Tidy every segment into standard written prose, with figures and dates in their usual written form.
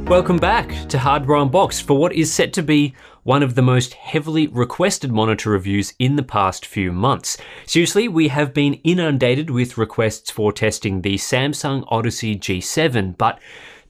Welcome back to Hardware Unboxed for what is set to be one of the most heavily requested monitor reviews in the past few months. Seriously, we have been inundated with requests for testing the Samsung Odyssey G7, but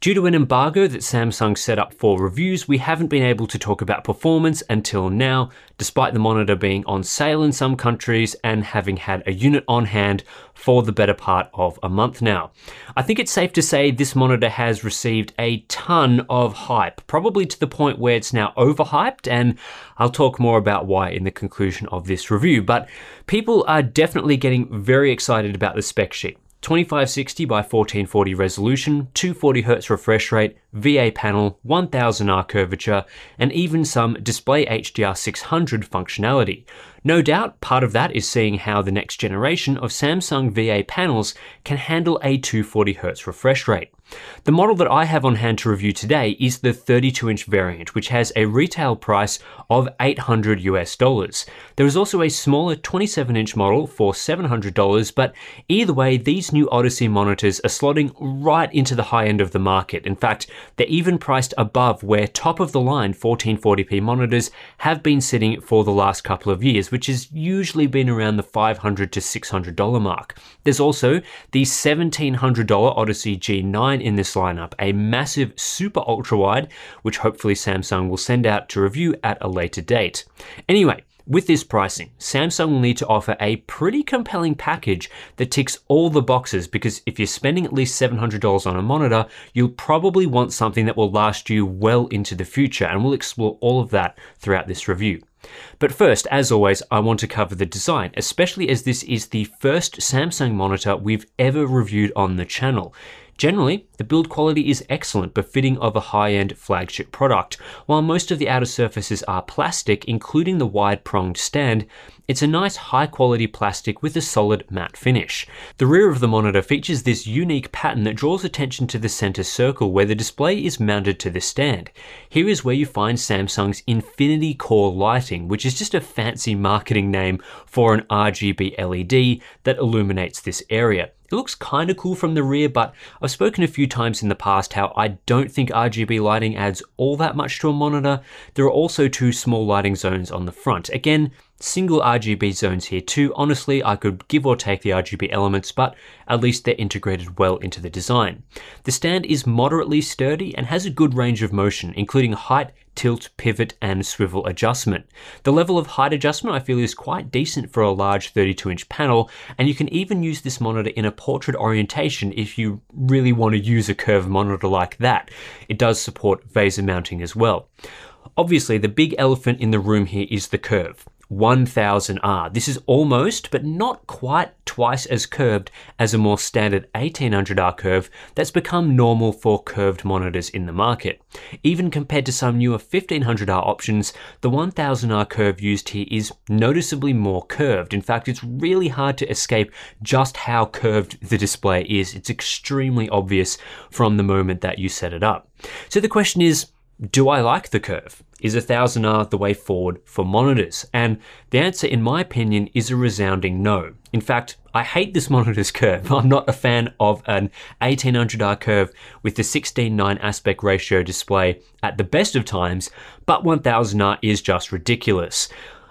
due to an embargo that Samsung set up for reviews, we haven't been able to talk about performance until now, despite the monitor being on sale in some countries and having had a unit on hand for the better part of a month now. I think it's safe to say this monitor has received a ton of hype, probably to the point where it's now overhyped, and I'll talk more about why in the conclusion of this review. But people are definitely getting very excited about the spec sheet. 2560 by 1440 resolution, 240Hz refresh rate, VA panel, 1000R curvature, and even some display HDR 600 functionality. No doubt, part of that is seeing how the next generation of Samsung VA panels can handle a 240Hz refresh rate. The model that I have on hand to review today is the 32-inch variant, which has a retail price of $800 US. There is also a smaller 27-inch model for $700, but either way, these new Odyssey monitors are slotting right into the high end of the market. In fact, they're even priced above where top-of-the-line 1440p monitors have been sitting for the last couple of years, which has usually been around the $500 to $600 mark. There's also the $1,700 Odyssey G9 in this lineup, a massive super ultra wide, which hopefully Samsung will send out to review at a later date. Anyway, with this pricing, Samsung will need to offer a pretty compelling package that ticks all the boxes, because if you're spending at least $700 on a monitor, you'll probably want something that will last you well into the future, and we'll explore all of that throughout this review. But first, as always, I want to cover the design, especially as this is the first Samsung monitor we've ever reviewed on the channel. Generally, the build quality is excellent, befitting of a high-end flagship product. While most of the outer surfaces are plastic, including the wide-pronged stand, it's a nice high-quality plastic with a solid matte finish. The rear of the monitor features this unique pattern that draws attention to the center circle where the display is mounted to the stand. Here is where you find Samsung's Infinity Core lighting, which is just a fancy marketing name for an RGB LED that illuminates this area. It looks kind of cool from the rear, but I've spoken a few times in the past how I don't think RGB lighting adds all that much to a monitor. There are also two small lighting zones on the front. Again, single RGB zones here too. Honestly, I could give or take the RGB elements, but at least they're integrated well into the design. The stand is moderately sturdy and has a good range of motion, including height, tilt, pivot, and swivel adjustment. The level of height adjustment I feel is quite decent for a large 32-inch panel, and you can even use this monitor in a portrait orientation if you really want to use a curved monitor like that. It does support VESA mounting as well. Obviously, the big elephant in the room here is the curve. 1000R. This is almost, but not quite, twice as curved as a more standard 1800R curve that's become normal for curved monitors in the market. Even compared to some newer 1500R options, the 1000R curve used here is noticeably more curved. In fact, it's really hard to escape just how curved the display is. It's extremely obvious from the moment that you set it up. So the question is, do I like the curve? Is 1000R the way forward for monitors? And the answer, in my opinion, is a resounding no. In fact, I hate this monitor's curve. I'm not a fan of an 1800R curve with the 16:9 aspect ratio display at the best of times, but 1000R is just ridiculous.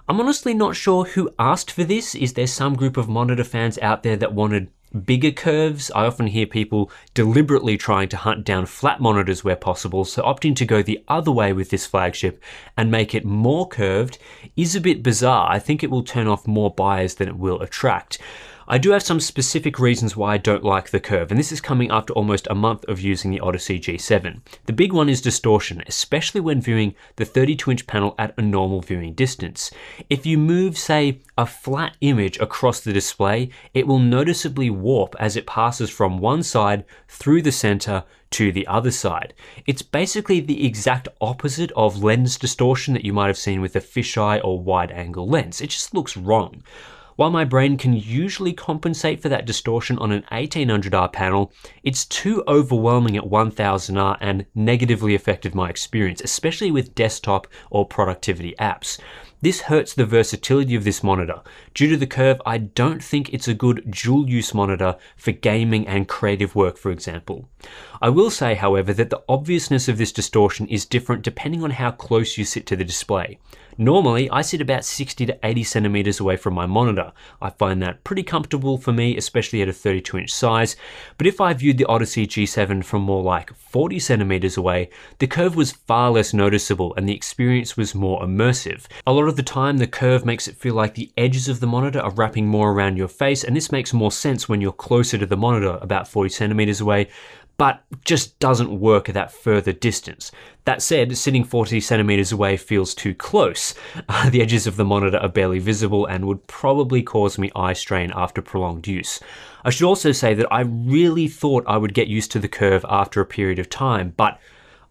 I'm honestly not sure who asked for this. Is there some group of monitor fans out there that wanted bigger curves? I often hear people deliberately trying to hunt down flat monitors where possible, so opting to go the other way with this flagship and make it more curved is a bit bizarre. I think it will turn off more buyers than it will attract. I do have some specific reasons why I don't like the curve, and this is coming after almost a month of using the Odyssey G7. The big one is distortion, especially when viewing the 32-inch panel at a normal viewing distance. If you move, say, a flat image across the display, it will noticeably warp as it passes from one side through the center to the other side. It's basically the exact opposite of lens distortion that you might have seen with a fisheye or wide-angle lens. It just looks wrong. While my brain can usually compensate for that distortion on an 1800R panel, it's too overwhelming at 1000R and negatively affected my experience, especially with desktop or productivity apps. This hurts the versatility of this monitor. Due to the curve, I don't think it's a good dual-use monitor for gaming and creative work, for example. I will say, however, that the obviousness of this distortion is different depending on how close you sit to the display. Normally, I sit about 60 to 80 centimeters away from my monitor. I find that pretty comfortable for me, especially at a 32-inch size. But if I viewed the Odyssey G7 from more like 40 centimeters away, the curve was far less noticeable and the experience was more immersive. A lot of the time, the curve makes it feel like the edges of the monitor are wrapping more around your face, and this makes more sense when you're closer to the monitor, about 40 centimeters away, but just doesn't work at that further distance. That said, sitting 40 centimeters away feels too close. The edges of the monitor are barely visible and would probably cause me eye strain after prolonged use. I should also say that I really thought I would get used to the curve after a period of time, but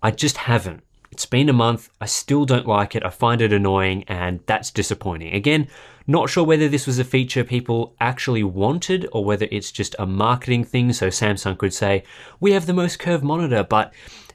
I just haven't. It's been a month, I still don't like it, I find it annoying, and that's disappointing. Again, not sure whether this was a feature people actually wanted or whether it's just a marketing thing so Samsung could say, we have the most curved monitor, but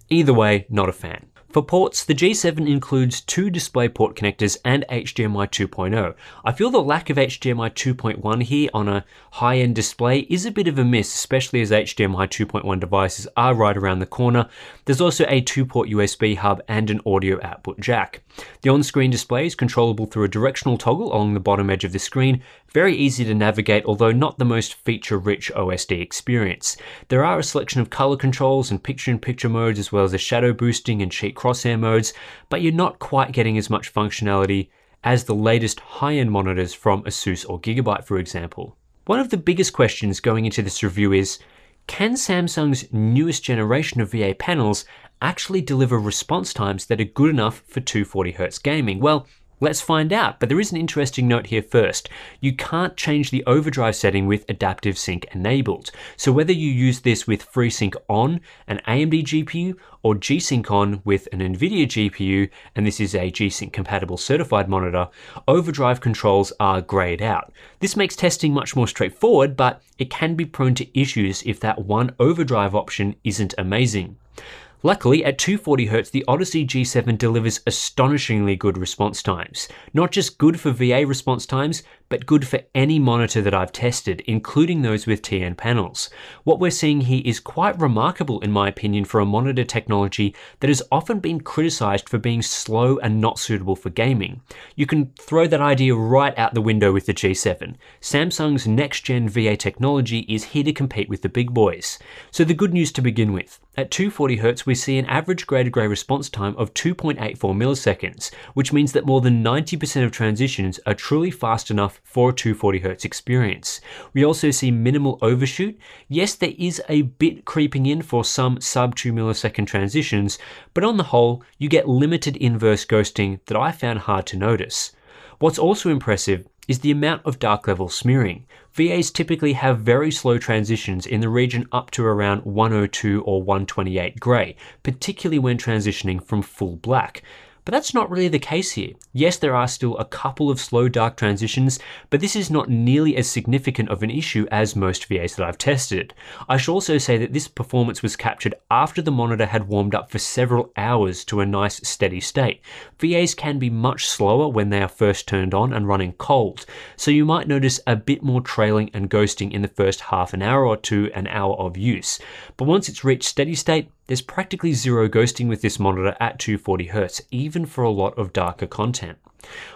either way, not a fan. For ports, the G7 includes 2 DisplayPort connectors and HDMI 2.0. I feel the lack of HDMI 2.1 here on a high-end display is a bit of a miss, especially as HDMI 2.1 devices are right around the corner. There's also a 2-port USB hub and an audio output jack. The on-screen display is controllable through a directional toggle along the bottom edge of the screen. Very easy to navigate, although not the most feature-rich OSD experience. There are a selection of color controls and picture-in-picture modes, as well as the shadow boosting and cheat crosshair modes, but you're not quite getting as much functionality as the latest high-end monitors from Asus or Gigabyte, for example. One of the biggest questions going into this review is, can Samsung's newest generation of VA panels actually deliver response times that are good enough for 240Hz gaming? Well, let's find out, but there is an interesting note here first. You can't change the overdrive setting with adaptive sync enabled. So whether you use this with FreeSync on an AMD GPU or G-Sync on with an NVIDIA GPU, and this is a G-Sync compatible certified monitor, overdrive controls are grayed out. This makes testing much more straightforward, but it can be prone to issues if that one overdrive option isn't amazing. Luckily, at 240Hz, the Odyssey G7 delivers astonishingly good response times. Not just good for VA response times, but good for any monitor that I've tested, including those with TN panels. What we're seeing here is quite remarkable, in my opinion, for a monitor technology that has often been criticized for being slow and not suitable for gaming. You can throw that idea right out the window with the G7. Samsung's next-gen VA technology is here to compete with the big boys. So the good news to begin with. At 240Hz, we see an average gray-to-gray response time of 2.84 milliseconds, which means that more than 90% of transitions are truly fast enough for a 240Hz experience. We also see minimal overshoot. Yes, there is a bit creeping in for some sub-2 millisecond transitions, but on the whole, you get limited inverse ghosting that I found hard to notice. What's also impressive is the amount of dark level smearing. VAs typically have very slow transitions in the region up to around 102 or 128 gray, particularly when transitioning from full black. But that's not really the case here. Yes, there are still a couple of slow dark transitions, but this is not nearly as significant of an issue as most VAs that I've tested. I should also say that this performance was captured after the monitor had warmed up for several hours to a nice steady state. VAs can be much slower when they are first turned on and running cold, so you might notice a bit more trailing and ghosting in the first half an hour or to an hour of use. But once it's reached steady state, there's practically zero ghosting with this monitor at 240Hz, even for a lot of darker content.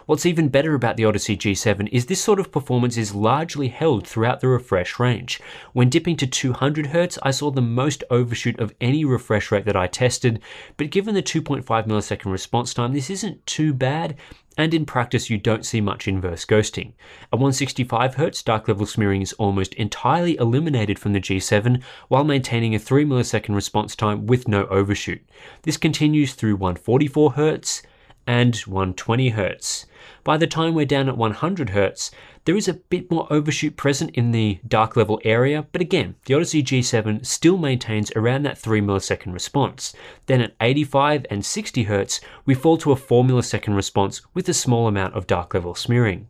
What's even better about the Odyssey G7 is this sort of performance is largely held throughout the refresh range. When dipping to 200Hz, I saw the most overshoot of any refresh rate that I tested, but given the 2.5 millisecond response time, this isn't too bad, and in practice you don't see much inverse ghosting. At 165Hz, dark level smearing is almost entirely eliminated from the G7 while maintaining a 3 millisecond response time with no overshoot. This continues through 144Hz and 120Hz. By the time we're down at 100Hz, there is a bit more overshoot present in the dark level area, but again, the Odyssey G7 still maintains around that 3 millisecond response. Then at 85 and 60Hz, we fall to a 4 millisecond response with a small amount of dark level smearing.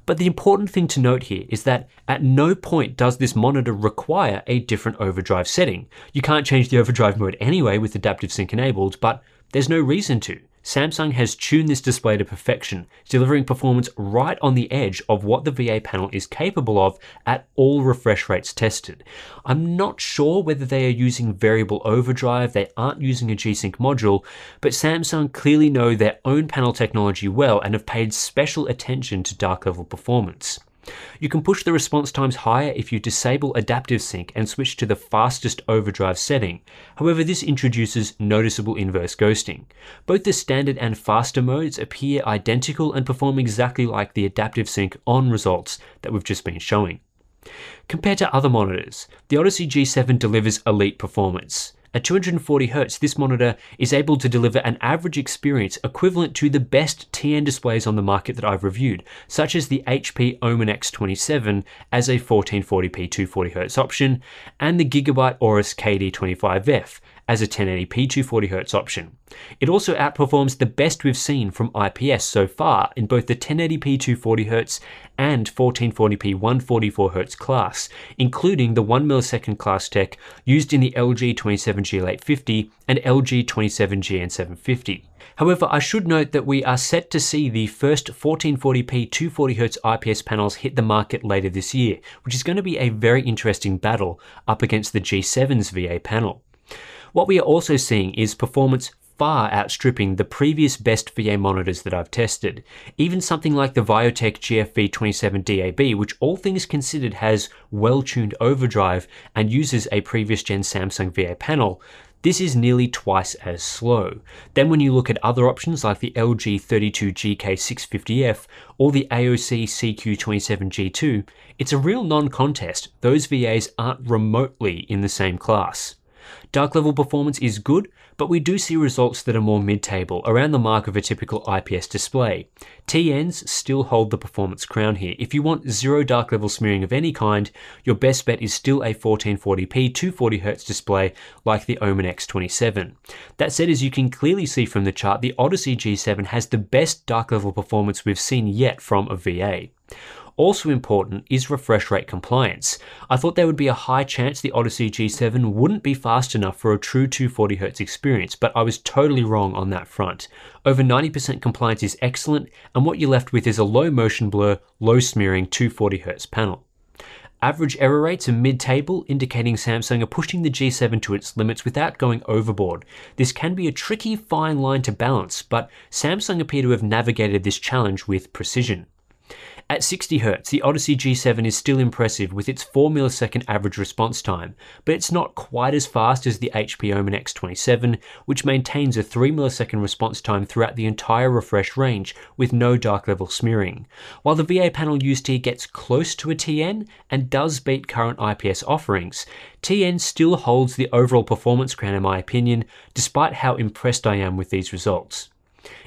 But the important thing to note here is that at no point does this monitor require a different overdrive setting. You can't change the overdrive mode anyway with adaptive sync enabled, but there's no reason to. Samsung has tuned this display to perfection, delivering performance right on the edge of what the VA panel is capable of at all refresh rates tested. I'm not sure whether they are using variable overdrive, they aren't using a G-Sync module, but Samsung clearly know their own panel technology well and have paid special attention to dark level performance. You can push the response times higher if you disable adaptive sync and switch to the fastest overdrive setting. However, this introduces noticeable inverse ghosting. Both the standard and faster modes appear identical and perform exactly like the adaptive sync on results that we've just been showing. Compared to other monitors, the Odyssey G7 delivers elite performance. At 240Hz, this monitor is able to deliver an average experience equivalent to the best TN displays on the market that I've reviewed, such as the HP Omen X27 as a 1440p 240Hz option, and the Gigabyte Aorus KD25F as a 1080p 240Hz option. It also outperforms the best we've seen from IPS so far in both the 1080p 240Hz and 1440p 144Hz class, including the 1 millisecond class tech used in the LG 27G850 and LG 27GN750. However, I should note that we are set to see the first 1440p 240Hz IPS panels hit the market later this year, which is going to be a very interesting battle up against the G7's VA panel. What we are also seeing is performance far outstripping the previous best VA monitors that I've tested. Even something like the Viotech GFV27DAB, which all things considered has well-tuned overdrive and uses a previous gen Samsung VA panel, this is nearly twice as slow. Then when you look at other options like the LG 32GK650F or the AOC CQ27G2, it's a real non-contest. Those VAs aren't remotely in the same class. Dark level performance is good, but we do see results that are more mid-table, around the mark of a typical IPS display. TNs still hold the performance crown here. If you want zero dark level smearing of any kind, your best bet is still a 1440p 240Hz display like the Omen X27. That said, as you can clearly see from the chart, the Odyssey G7 has the best dark level performance we've seen yet from a VA. Also important is refresh rate compliance. I thought there would be a high chance the Odyssey G7 wouldn't be fast enough for a true 240Hz experience, but I was totally wrong on that front. Over 90% compliance is excellent, and what you're left with is a low motion blur, low smearing 240Hz panel. Average error rates are mid-table, indicating Samsung are pushing the G7 to its limits without going overboard. This can be a tricky fine line to balance, but Samsung appear to have navigated this challenge with precision. At 60Hz, the Odyssey G7 is still impressive with its 4 millisecond average response time, but it's not quite as fast as the HP Omen X27, which maintains a 3 millisecond response time throughout the entire refresh range with no dark level smearing. While the VA panel used here gets close to a TN and does beat current IPS offerings, TN still holds the overall performance crown in my opinion, despite how impressed I am with these results.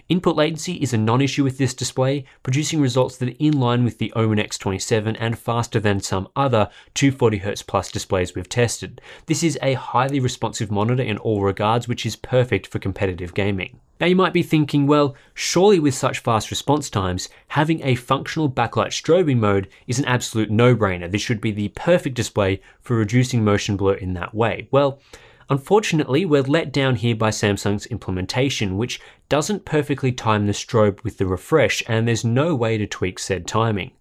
Input latency is a non-issue with this display, producing results that are in line with the Omen X27 and faster than some other 240Hz plus displays we've tested. This is a highly responsive monitor in all regards, which is perfect for competitive gaming. Now you might be thinking, well, surely with such fast response times, having a functional backlight strobing mode is an absolute no-brainer. This should be the perfect display for reducing motion blur in that way. Well, unfortunately, we're let down here by Samsung's implementation, which doesn't perfectly time the strobe with the refresh, and there's no way to tweak said timing.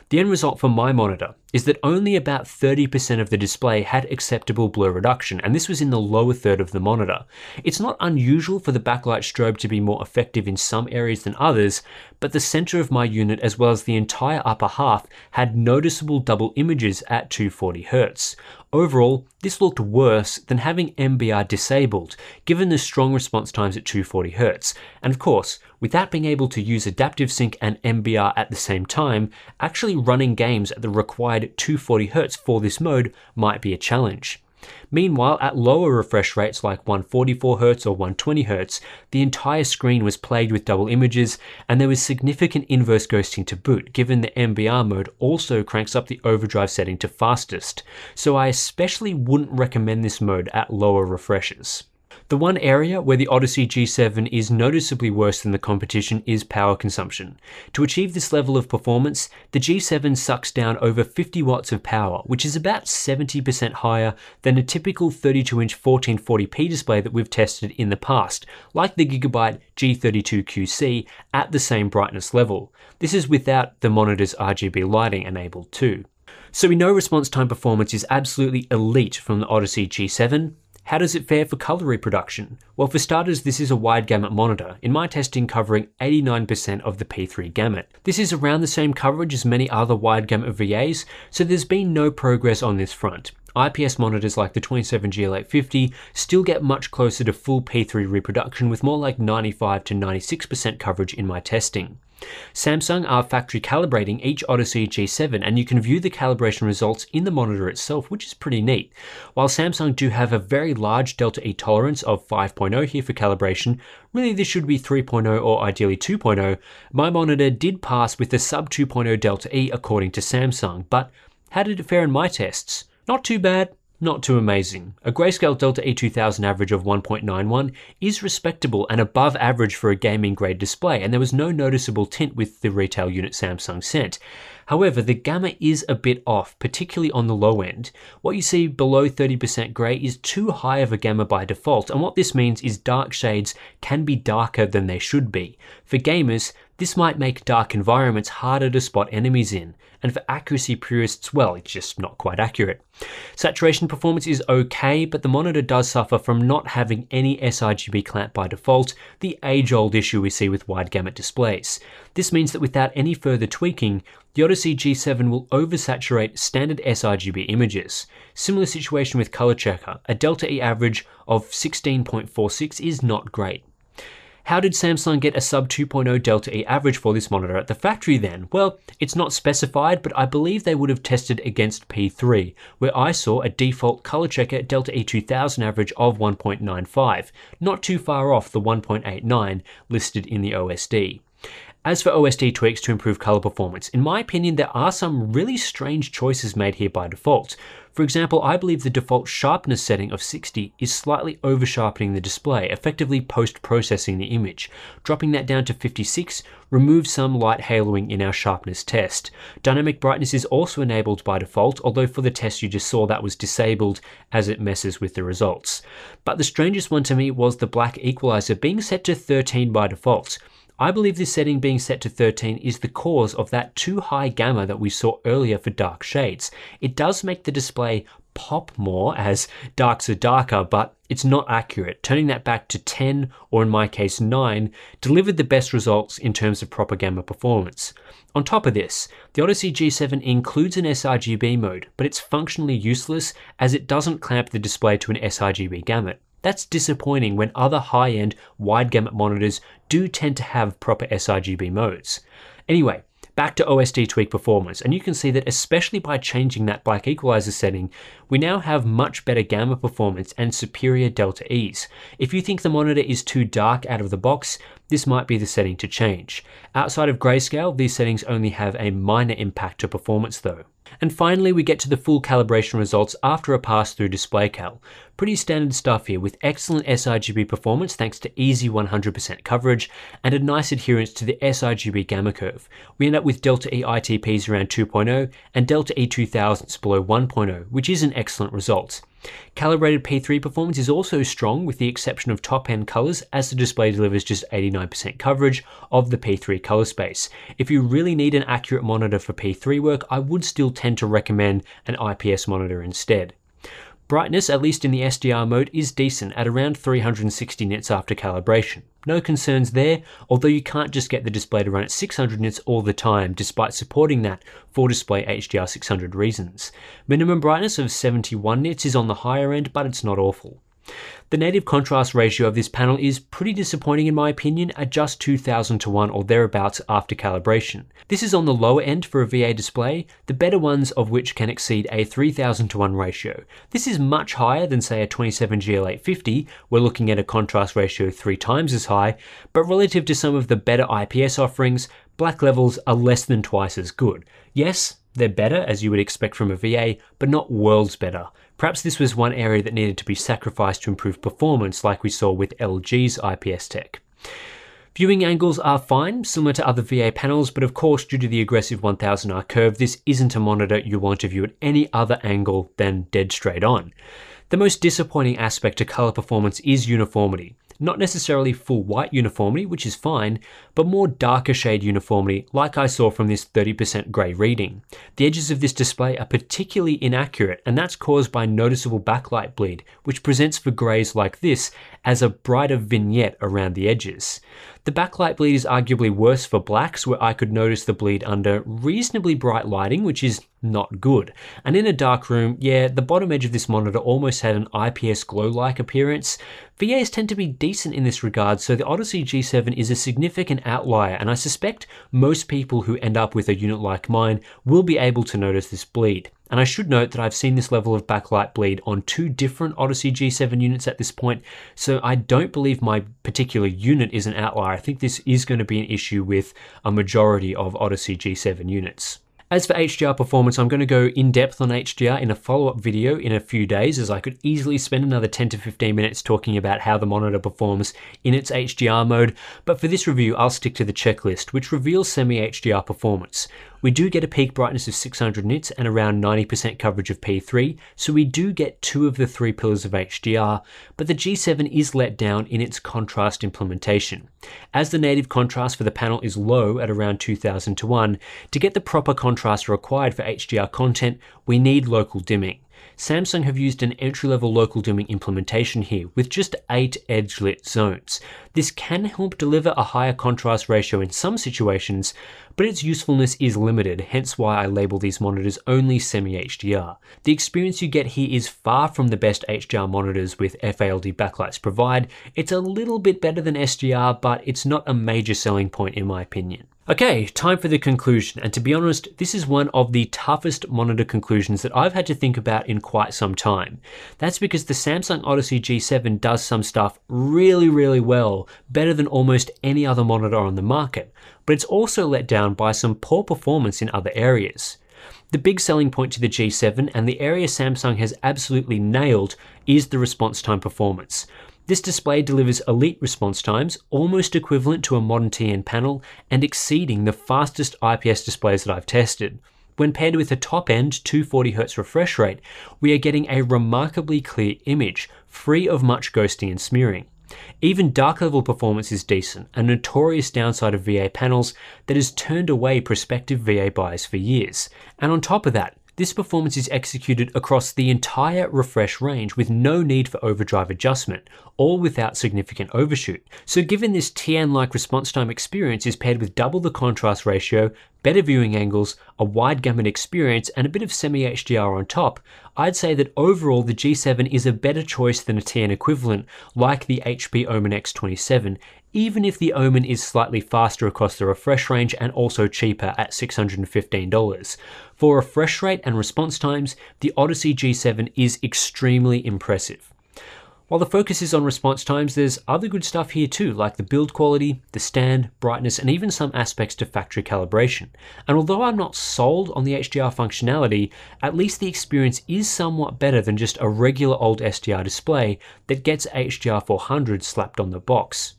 The end result for my monitor is that only about 30% of the display had acceptable blur reduction, and this was in the lower third of the monitor. It's not unusual for the backlight strobe to be more effective in some areas than others, but the center of my unit as well as the entire upper half had noticeable double images at 240Hz. Overall, this looked worse than having MBR disabled, given the strong response times at 240Hz. And of course, without being able to use adaptive sync and MBR at the same time, actually running games at the required 240Hz for this mode might be a challenge. Meanwhile, at lower refresh rates like 144Hz or 120Hz, the entire screen was plagued with double images, and there was significant inverse ghosting to boot, given the MBR mode also cranks up the overdrive setting to fastest, so I especially wouldn't recommend this mode at lower refreshes. The one area where the Odyssey G7 is noticeably worse than the competition is power consumption. To achieve this level of performance, the G7 sucks down over 50 watts of power, which is about 70% higher than a typical 32-inch 1440p display that we've tested in the past, like the Gigabyte G32QC at the same brightness level. This is without the monitor's RGB lighting enabled too. So we know response time performance is absolutely elite from the Odyssey G7. How does it fare for color reproduction? Well, for starters, this is a wide gamut monitor, in my testing covering 89% of the P3 gamut. This is around the same coverage as many other wide gamut VAs, so there's been no progress on this front. IPS monitors like the 27GL850 still get much closer to full P3 reproduction with more like 95 to 96% coverage in my testing. Samsung are factory calibrating each Odyssey G7 and you can view the calibration results in the monitor itself, which is pretty neat. While Samsung do have a very large Delta E tolerance of 5.0 here for calibration, really this should be 3.0 or ideally 2.0, my monitor did pass with the sub 2.0 Delta E according to Samsung, but how did it fare in my tests? Not too bad. Not too amazing. A Grayscale Delta E2000 average of 1.91 is respectable and above average for a gaming grade display, and there was no noticeable tint with the retail unit Samsung sent. However, the gamma is a bit off, particularly on the low end. What you see below 30% grey is too high of a gamma by default, and what this means is dark shades can be darker than they should be. For gamers, this might make dark environments harder to spot enemies in, and for accuracy purists, well, it's just not quite accurate. Saturation performance is okay, but the monitor does suffer from not having any sRGB clamp by default, the age-old issue we see with wide gamut displays. This means that without any further tweaking, the Odyssey G7 will oversaturate standard sRGB images. Similar situation with Color Checker, a Delta E average of 16.46 is not great. How did Samsung get a sub 2.0 Delta E average for this monitor at the factory then? Well, it's not specified, but I believe they would have tested against P3, where I saw a default Color Checker Delta E2000 average of 1.95, not too far off the 1.89 listed in the OSD. As for OSD tweaks to improve color performance, in my opinion, there are some really strange choices made here by default. For example, I believe the default sharpness setting of 60 is slightly over-sharpening the display, effectively post-processing the image. Dropping that down to 56 removes some light haloing in our sharpness test. Dynamic brightness is also enabled by default, although for the test you just saw that was disabled as it messes with the results. But the strangest one to me was the black equalizer being set to 13 by default. I believe this setting being set to 13 is the cause of that too high gamma that we saw earlier for dark shades. It does make the display pop more as darks are darker, but it's not accurate. Turning that back to 10, or in my case 9, delivered the best results in terms of proper gamma performance. On top of this, the Odyssey G7 includes an sRGB mode, but it's functionally useless as it doesn't clamp the display to an sRGB gamut. That's disappointing when other high-end wide gamut monitors do tend to have proper sRGB modes. Anyway, back to OSD tweak performance, and you can see that especially by changing that black equalizer setting, we now have much better gamma performance and superior Delta E's. If you think the monitor is too dark out of the box, this might be the setting to change. Outside of grayscale, these settings only have a minor impact to performance though. And finally, we get to the full calibration results after a pass-through display cal. Pretty standard stuff here with excellent sRGB performance thanks to easy 100% coverage and a nice adherence to the sRGB gamma curve. We end up with Delta E ITPs around 2.0 and Delta E 2000s below 1.0, which is an excellent result. Calibrated P3 performance is also strong with the exception of top-end colors as the display delivers just 89% coverage of the P3 color space. If you really need an accurate monitor for P3 work, I would still tend to recommend an IPS monitor instead. Brightness, at least in the SDR mode, is decent at around 360 nits after calibration. No concerns there, although you can't just get the display to run at 600 nits all the time, despite supporting that for display HDR 600 reasons. Minimum brightness of 71 nits is on the higher end, but it's not awful. The native contrast ratio of this panel is pretty disappointing in my opinion at just 2000 to 1 or thereabouts after calibration. This is on the lower end for a VA display, the better ones of which can exceed a 3000 to 1 ratio. This is much higher than say a 27GL850, we're looking at a contrast ratio 3 times as high, but relative to some of the better IPS offerings, black levels are less than twice as good. Yes, They're better, as you would expect from a VA, but not worlds better. Perhaps this was one area that needed to be sacrificed to improve performance, like we saw with LG's IPS tech. Viewing angles are fine, similar to other VA panels, but of course, due to the aggressive 1000R curve, this isn't a monitor you want to view at any other angle than dead straight on. The most disappointing aspect to color performance is uniformity. Not necessarily full white uniformity, which is fine, but more darker shade uniformity, like I saw from this 30% gray reading. The edges of this display are particularly inaccurate, and that's caused by noticeable backlight bleed, which presents for grays like this as a brighter vignette around the edges. The backlight bleed is arguably worse for blacks, where I could notice the bleed under reasonably bright lighting, which is not good. And in a dark room, yeah, the bottom edge of this monitor almost had an IPS glow-like appearance. VAs tend to be decent in this regard, so the Odyssey G7 is a significant outlier, and I suspect most people who end up with a unit like mine will be able to notice this bleed. And I should note that I've seen this level of backlight bleed on 2 different Odyssey G7 units at this point, so I don't believe my particular unit is an outlier. I think this is going to be an issue with a majority of Odyssey G7 units. As for HDR performance, I'm going to go in depth on HDR in a follow-up video in a few days, as I could easily spend another 10 to 15 minutes talking about how the monitor performs in its HDR mode, but for this review I'll stick to the checklist, which reveals semi-HDR performance. We do get a peak brightness of 600 nits and around 90% coverage of P3, so we do get 2 of the 3 pillars of HDR, but the G7 is let down in its contrast implementation. As the native contrast for the panel is low at around 2000 to 1, to get the proper contrast required for HDR content, we need local dimming. Samsung have used an entry-level local dimming implementation here with just 8 edge-lit zones. This can help deliver a higher contrast ratio in some situations, but its usefulness is limited, hence why I label these monitors only semi-HDR. The experience you get here is far from the best HDR monitors with FALD backlights provide. It's a little bit better than SDR, but it's not a major selling point in my opinion. Okay, time for the conclusion, and to be honest, this is one of the toughest monitor conclusions that I've had to think about in quite some time. That's because the Samsung Odyssey G7 does some stuff really well, better than almost any other monitor on the market, but it's also let down by some poor performance in other areas. The big selling point to the G7, and the area Samsung has absolutely nailed, is the response time performance. This display delivers elite response times, almost equivalent to a modern TN panel, and exceeding the fastest IPS displays that I've tested. When paired with a top-end 240Hz refresh rate, we are getting a remarkably clear image, free of much ghosting and smearing. Even dark level performance is decent, a notorious downside of VA panels that has turned away prospective VA buyers for years. And on top of that, this performance is executed across the entire refresh range with no need for overdrive adjustment, all without significant overshoot. So given this TN-like response time experience is paired with double the contrast ratio, better viewing angles, a wide gamut experience, and a bit of semi-HDR on top, I'd say that overall the G7 is a better choice than a TN equivalent like the HP Omen X27, even if the Omen is slightly faster across the refresh range and also cheaper at $615. For refresh rate and response times, the Odyssey G7 is extremely impressive. While the focus is on response times, there's other good stuff here too, like the build quality, the stand, brightness, and even some aspects to factory calibration. And although I'm not sold on the HDR functionality, at least the experience is somewhat better than just a regular old SDR display that gets HDR 400 slapped on the box.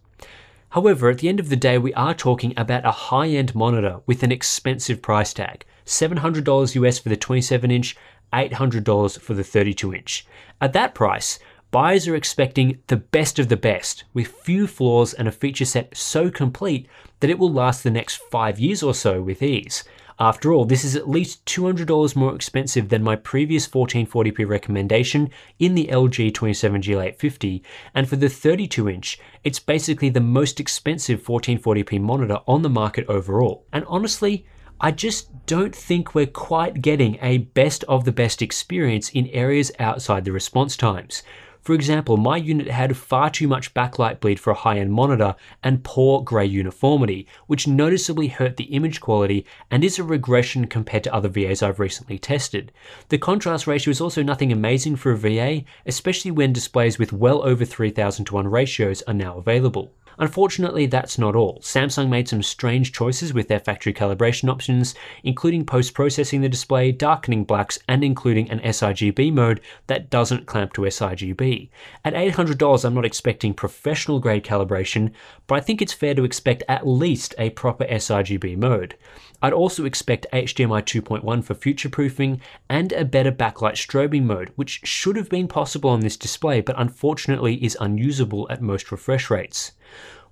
However, at the end of the day, we are talking about a high-end monitor with an expensive price tag. $700 US for the 27-inch, $800 for the 32-inch. At that price, buyers are expecting the best of the best, with few flaws and a feature set so complete that it will last the next 5 years or so with ease. After all, this is at least $200 more expensive than my previous 1440p recommendation in the LG 27G850, and for the 32-inch, it's basically the most expensive 1440p monitor on the market overall. And honestly, I just don't think we're quite getting a best of the best experience in areas outside the response times. For example, my unit had far too much backlight bleed for a high-end monitor and poor grey uniformity, which noticeably hurt the image quality and is a regression compared to other VAs I've recently tested. The contrast ratio is also nothing amazing for a VA, especially when displays with well over 3000 to 1 ratios are now available. Unfortunately, that's not all. Samsung made some strange choices with their factory calibration options, including post-processing the display, darkening blacks, and including an sRGB mode that doesn't clamp to sRGB. At $800, I'm not expecting professional grade calibration, but I think it's fair to expect at least a proper sRGB mode. I'd also expect HDMI 2.1 for future-proofing and a better backlight strobing mode, which should have been possible on this display, but unfortunately is unusable at most refresh rates.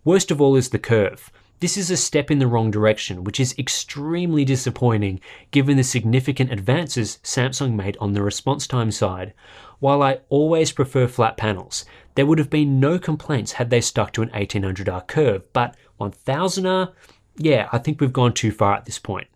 Worst of all is the curve. This is a step in the wrong direction, which is extremely disappointing given the significant advances Samsung made on the response time side. While I always prefer flat panels, there would have been no complaints had they stuck to an 1800R curve, but 1000R? Yeah, I think we've gone too far at this point.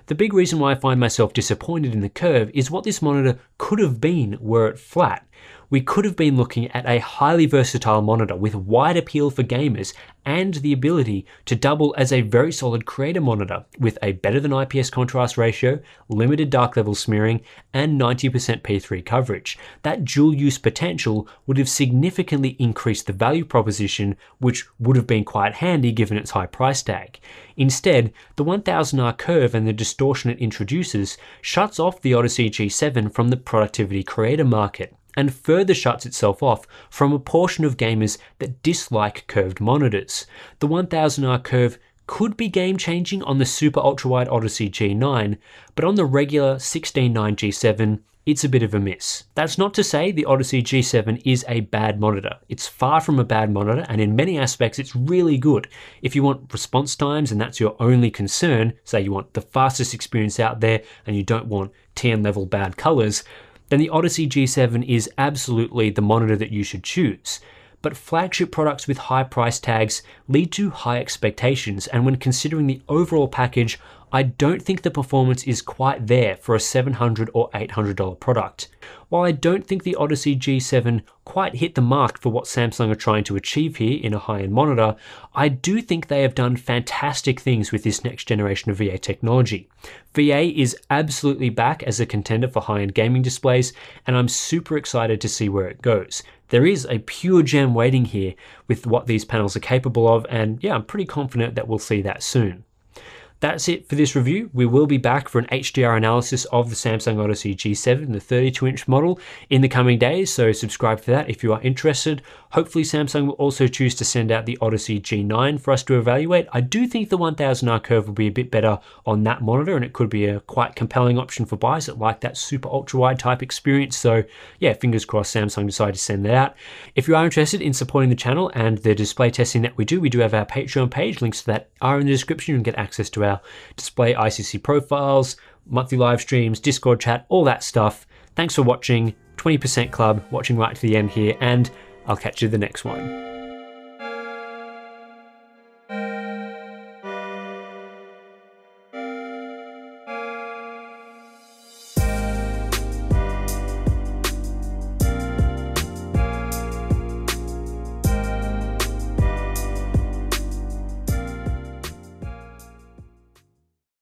The big reason why I find myself disappointed in the curve is what this monitor could have been were it flat. We could have been looking at a highly versatile monitor with wide appeal for gamers and the ability to double as a very solid creator monitor with a better than IPS contrast ratio, limited dark level smearing, and 90% P3 coverage. That dual use potential would have significantly increased the value proposition, which would have been quite handy given its high price tag. Instead, the 1000R curve and the distortion it introduces shuts off the Odyssey G7 from the productivity creator market, and further shuts itself off from a portion of gamers that dislike curved monitors. The 1000R curve could be game-changing on the super ultra-wide Odyssey G9, but on the regular 16:9 G7, it's a bit of a miss. That's not to say the Odyssey G7 is a bad monitor. It's far from a bad monitor, and in many aspects it's really good. If you want response times and that's your only concern, say you want the fastest experience out there and you don't want TN level bad colors, then the Odyssey G7 is absolutely the monitor that you should choose. But flagship products with high price tags lead to high expectations, and when considering the overall package, I don't think the performance is quite there for a $700 or $800 product. While I don't think the Odyssey G7 quite hit the mark for what Samsung are trying to achieve here in a high-end monitor, I do think they have done fantastic things with this next generation of VA technology. VA is absolutely back as a contender for high-end gaming displays, and I'm super excited to see where it goes. There is a pure gem waiting here with what these panels are capable of, and yeah, I'm pretty confident that we'll see that soon. That's it for this review. We will be back for an HDR analysis of the Samsung Odyssey G7, the 32-inch model, in the coming days, so subscribe for that if you are interested. Hopefully Samsung will also choose to send out the Odyssey G9 for us to evaluate. I do think the 1000R curve will be a bit better on that monitor, and it could be a quite compelling option for buyers that like that super ultra-wide type experience. So yeah, fingers crossed Samsung decide to send that out. If you are interested in supporting the channel and the display testing that we do have our Patreon page. Links to that are in the description. You can get access to our display ICC profiles, monthly live streams, Discord chat, all that stuff. Thanks for watching. 20% Club, watching right to the end here, and I'll catch you in the next one.